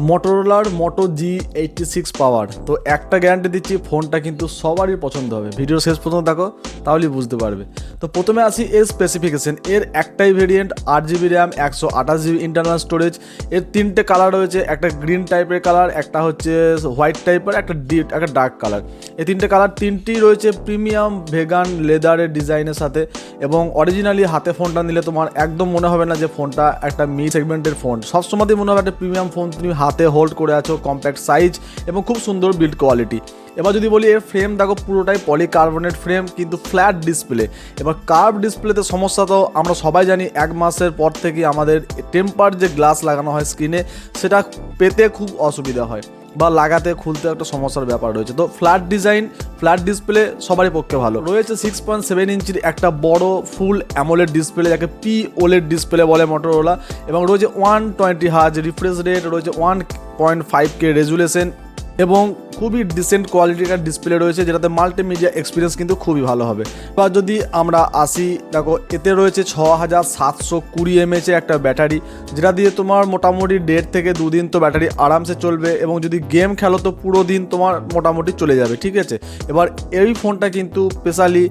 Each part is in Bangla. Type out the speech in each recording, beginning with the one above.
মোটোরোলার মোটো G86 পাওয়ার। তো একটা গ্যারান্টি দিচ্ছি, ফোনটা কিন্তু সবারই পছন্দ হবে। ভিডিও শেষ পর্যন্ত দেখো তাহলেই বুঝতে পারবে। তো প্রথমে আসি এর স্পেসিফিকেশন। এর একটাই variant, 8GB RAM, 128GB internal storage. এর তিনটে কালার রয়েছে, একটা গ্রিন টাইপের কালার, একটা হচ্ছে হোয়াইট টাইপের, একটা ডার্ক কালার। এই তিনটে কালার তিনটেই রয়েছে প্রিমিয়াম ভেগান লেদারের ডিজাইনের সাথে। এবং অরিজিনালি হাতে ফোনটা নিলে তোমার একদম মনে হবে না যে ফোনটা একটা মিড সেগমেন্টের ফোন। সবসময়ই মনে হবে একটা প্রিমিয়াম ফোন তুমি হাতে হোল্ড করে আছো, কম্প্যাক্ট সাইজ এবং খুব সুন্দর বিল্ড কোয়ালিটি। এবার যদি বলি এর ফ্রেম দেখো, পুরোটাই পলিকার্বনেট ফ্রেম, কিন্তু ফ্ল্যাট ডিসপ্লে। এবার কার্ভ ডিসপ্লেতে সমস্যা তো আমরা সবাই জানি, 1 মাসের পর থেকে আমাদের টেম্পার যে গ্লাস লাগানো হয় স্ক্রিনে, সেটা পেতে খুব অসুবিধা হয় বা লাগাতে খুলতে একটা সমস্যার ব্যাপার রয়েছে। তো ফ্ল্যাট ডিজাইন, ফ্ল্যাট ডিসপ্লে সবারই পক্ষে ভালো রয়েছে। 6.7 ইঞ্চির একটা বড় ফুল অ্যামোলেড ডিসপ্লে, যাকে POLED ডিসপ্লে বলে মোটোরোলা। এবং রয়েছে 120 হার্জ রিফ্রেশ রেট, রয়েছে 1.5K রেজুলেশন এবং খুবই ডিসেন্ট কোয়ালিটির একটা ডিসপ্লে রয়েছে, যেটাতে মাল্টিমিডিয়া এক্সপিরিয়েন্স কিন্তু খুবই ভালো হবে। এবার যদি আমরা আসি, দেখো এতে রয়েছে 6720 mAh একটা ব্যাটারি, যেটা দিয়ে তোমার মোটামুটি 1.5 থেকে 2 দিন তো ব্যাটারি আরামসে চলবে। এবং যদি গেম খেলো তো পুরো দিন তোমার মোটামুটি চলে যাবে, ঠিক আছে। এবার এই ফোনটা কিন্তু স্পেশালি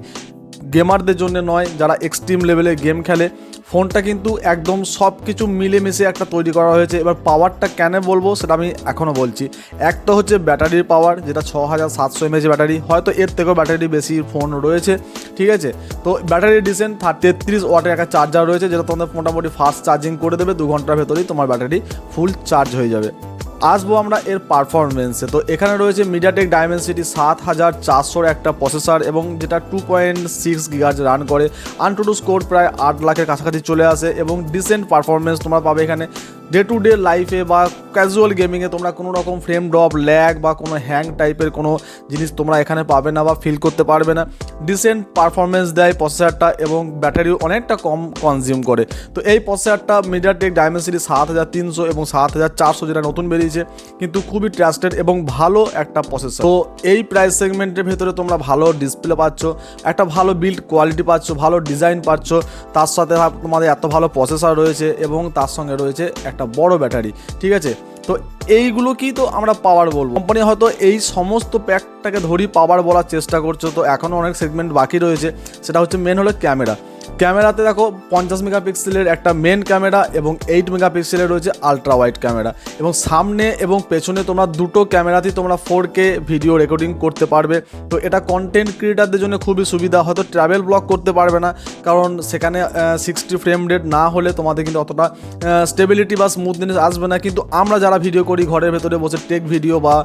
গেমারদের জন্য নয়, যারা এক্সট্রিম লেভেলে গেম খেলে। ফোনটা কিন্তু একদম সব কিছু মিলেমিশে একটা তৈরি করা হয়েছে। এবার পাওয়ারটা কেন বলবো সেটা আমি এখনও বলছি। একটা হচ্ছে ব্যাটারির পাওয়ার, যেটা 6700 mAh ব্যাটারি, হয়তো এর থেকেও ব্যাটারি বেশি ফোন রয়েছে, ঠিক আছে। তো ব্যাটারি ডিসেন্ট 33 ওয়াটের একটা চার্জার রয়েছে, যেটা তোমাদের মোটামুটি ফাস্ট চার্জিং করে দেবে, 2 ঘন্টার ভেতরেই তোমার ব্যাটারি ফুল চার্জ হয়ে যাবে। আসবো আমরা এর পারফরমেন্সে। তো এখানে রয়েছে মিডিয়াটেক ডাইমেনসিটি 7400 একটা প্রসেসর, এবং যেটা 2.6 GHz রান করে। আনটুডু স্কোর প্রায় 8 লাখের কাছাকাছি চলে আসে, এবং ডিসেন্ট পারফরমেন্স তোমরা পাবে এখানে। ডে টু ডে লাইফে বা ক্যাজুয়াল গেমিংয়ে তোমরা কোনো রকম ফ্রেম ড্রপ, ল্যাগ বা কোনো হ্যাং টাইপের কোনো জিনিস তোমরা এখানে পাবে না বা ফিল করতে পারবে না। ডিসেন্ট পারফরমেন্স দেয় প্রসেসরটা, এবং ব্যাটারিও অনেকটা কম কনজিউম করে। তো এই প্রসেসরটা মিডিয়াটেক ডাইমেনসিটি 7300 এবং 7400, যেটা নতুন বেরিয়েছে, কিন্তু খুবই ট্রাস্টেড এবং ভালো একটা প্রসেসর। তো এই প্রাইস সেগমেন্টের ভেতরে তোমরা ভালো ডিসপ্লে পাচ্ছ, একটা ভালো বিল্ড কোয়ালিটি পাচ্ছ, ভালো ডিজাইন পাচ্ছ, তার সাথে তোমাদের এত ভালো প্রসেসর রয়েছে, এবং তার সঙ্গে রয়েছে একটা বড় ব্যাটারি, ঠিক আছে। তো এইগুলো কি তো আমরা পাওয়ার বলবো, কোম্পানি হয়তো এই সমস্ত প্যাকটাকে ধরেই পাওয়ার বলার চেষ্টা করছো। তো এখনও অনেক সেগমেন্ট বাকি রয়েছে। সেটা হচ্ছে মেন হলো ক্যামেরাতে দেখো 50 মেগাপিক্সেলের একটা মেন ক্যামেরা, এবং 8 মেগাপিক্সেলের রয়েছে আলট্রা ওয়াইড ক্যামেরা। এবং সামনে এবং পেছনে তোমরা দুটো ক্যামেরাতেই তোমরা 4K ভিডিও রেকর্ডিং করতে পারবে। তো এটা কন্টেন্ট ক্রিয়েটারদের জন্য খুবই সুবিধা। হয়তো ট্রাভেল ব্লগ করতে পারবে না, কারণ সেখানে 60 ফ্রেম রেট না হলে তোমাদের কিন্তু অতটা স্টেবিলিটি বা স্মুথনেস আসবে না। কিন্তু আমরা যারা ভিডিও করি ঘরের ভেতরে বসে, টেক ভিডিও বা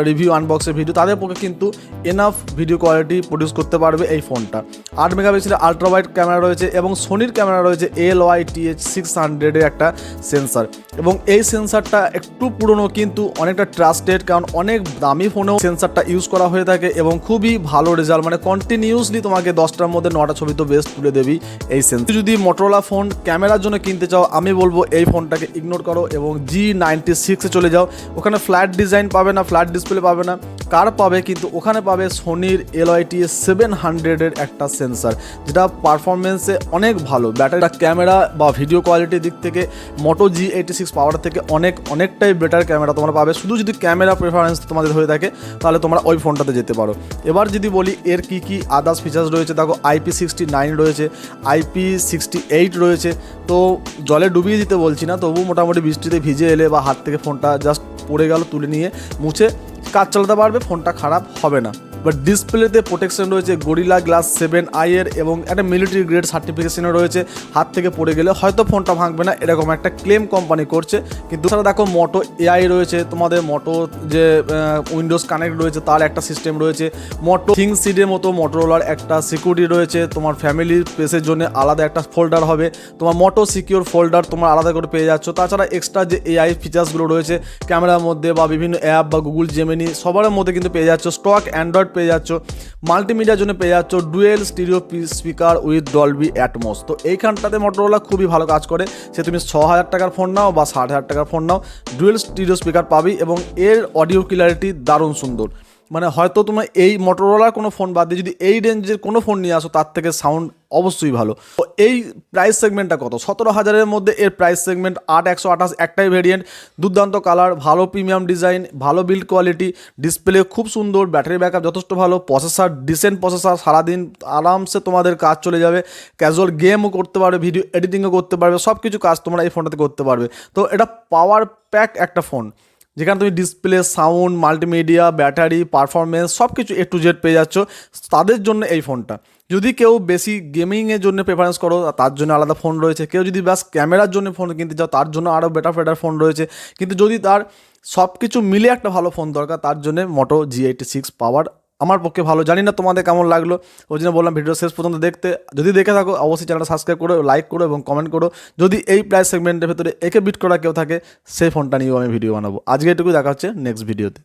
রিভিউ আনবক্সের ভিডিও, তাদের পক্ষে কিন্তু এনাফ ভিডিও কোয়ালিটি প্রডিউস করতে পারবে এই ফোনটা। 8 মেগাপিক্সেলের আলট্রা ওয়াইড ক্যামেরা রয়েছে, এবং সোনির ক্যামেরা রয়েছে LYTH600 একটা সেন্সার। এবং এই সেন্সারটা একটু পুরনো কিন্তু অনেকটা ট্রাস্টেড, কারণ অনেক দামি ফোনেও সেন্সারটা ইউজ করা হয়ে থাকে, এবং খুবই ভালো রেজাল্ট, মানে কন্টিনিউসলি তোমাকে 10টার মধ্যে 9টা ছবি তো বেস্ট তুলে দেবি এই সেন্সার। যদি মোটোরোলা ফোন ক্যামেরার জন্য কিনতে চাও, আমি বলবো এই ফোনটাকে ইগনোর করো এবং G96-এ চলে যাও। ওখানে ফ্ল্যাট ডিজাইন পাবে না, ফ্ল্যাট ডিসপ্লে পাবে না, কার পাবে, কিন্তু ওখানে পাবে সোনির LYTH700-এর একটা সেন্সার, যেটা পারফরমেন্সে অনেক ভালো। ব্যাটারি, ক্যামেরা বা ভিডিও কোয়ালিটির দিক থেকে মোটো G86 পাওয়ার থেকে অনেকটাই বেটার ক্যামেরা তোমরা পাবে। শুধু যদি ক্যামেরা প্রেফারেন্স তোমাদের হয়ে থাকে, তাহলে তোমরা ওই ফোনটাতে যেতে পারো। এবার যদি বলি এর কী আদার্স ফিচার্স রয়েছে, দেখো IP69 রয়েছে, IP68 রয়েছে। তো জলে ডুবিয়ে দিতে বলছি না, তবু মোটামুটি বৃষ্টিতে ভিজে এলে বা হাত থেকে ফোনটা জাস্ট পড়ে গেল, তুলে নিয়ে মুছে কাজ চালাতে পারবে, ফোনটা খারাপ হবে না। বাট ডিসপ্লেতে প্রোটেকশন রয়েছে গরিলা গ্লাস 7i এর, এবং একটা মিলিটারি গ্রেড সার্টিফিকেশনও রয়েছে। হাত থেকে পড়ে গেলে হয়তো ফোনটা ভাঙবে না, এরকম একটা ক্লেম কোম্পানি করছে। কিন্তু তারা দেখো মোটো AI রয়েছে, তোমাদের মোটো যে উইন্ডোজ কানেক্ট রয়েছে তার একটা সিস্টেম রয়েছে। মোটো থিংসিডের মতো মোটোরোলার একটা সিকিউরিটি রয়েছে। তোমার ফ্যামিলির স্পেসের জন্য আলাদা একটা ফোল্ডার হবে, তোমার মোটো সিকিউর ফোল্ডার তোমরা আলাদা করে পেয়ে যাচ্ছ। তাছাড়া এক্সট্রা যে AI ফিচার্সগুলো রয়েছে ক্যামেরার মধ্যে বা বিভিন্ন অ্যাপ বা গুগল জেমিনি সবার মধ্যে কিন্তু পেয়ে যাচ্ছ। স্টক অ্যান্ড্রয়েড পেয়ে যাচ্ছ, মাল্টিমিডিয়ার জন্য পেয়ে যাচ্ছ dual stereo speaker with Dolby atoms. তো এইখানটাতে মোটোরোলা খুবই ভালো কাজ করে। সে তুমি 6000 টাকার ফোন নাও বা 60,000 টাকার ফোন নাও, ডুয়েল স্টিরিও স্পিকার পাবি, এবং এর অডিও ক্লিয়ারিটি দারুণ সুন্দর। মানে হয়তো তোমরা এই মোটরোলার কোনো ফোন বাদ দিয়ে যদি এই রেঞ্জের কোনো ফোন নিয়ে আসো তার থেকে সাউন্ড অবশ্যই ভালো। তো এই প্রাইস সেগমেন্টটা কত, 17,000-এর মধ্যে এর প্রাইস সেগমেন্ট 8/128 একটাই ভেরিয়েন্ট, দুর্দান্ত কালার, ভালো প্রিমিয়াম ডিজাইন, ভালো বিল্ড কোয়ালিটি, ডিসপ্লে খুব সুন্দর, ব্যাটারি ব্যাকআপ যথেষ্ট ভালো, প্রসেসর ডিসেন্ট প্রসেসর, সারাদিন আরামসে তোমাদের কাজ চলে যাবে, ক্যাজুয়াল গেমও করতে পারবে, ভিডিও এডিটিংও করতে পারবে, সব কিছু কাজ তোমরা এই ফোনটাতে করতে পারবে। তো এটা পাওয়ার প্যাক একটা ফোন, যেখানে তুমি display, sound, multimedia, battery, performance সব কিছু A to Z পেয়ে যাচ্ছ। তাদের জন্য এই ফোনটা। যদি কেউ বেশি গেমিংয়ের জন্য প্রেফারেন্স করো তার জন্য আলাদা ফোন রয়েছে, কেউ যদি ব্যাস ক্যামেরার জন্য ফোন কিনতে চাও তার জন্য আরও বেটার ফোন রয়েছে। কিন্তু যদি তার সব কিছু মিলে একটা ভালো ফোন দরকার তার জন্য মোটো G86 পাওয়ার আমার পক্ষে ভালো। জানি না তোমাদের কেমন লাগলো, ওই জন্য বললাম ভিডিও শেষ পর্যন্ত দেখতে। যদি দেখে থাকো অবশ্যই চ্যানেলটা সাবস্ক্রাইব করো, লাইক করো এবং কমেন্ট করো। যদি এই প্রাইস সেগমেন্টের ভেতরে একে বিট করা কেউ থাকে সেই ফোনটা নিয়েও আমি ভিডিও বানাবো। আজকে এটুকু, দেখা হচ্ছে নেক্সট ভিডিওতে।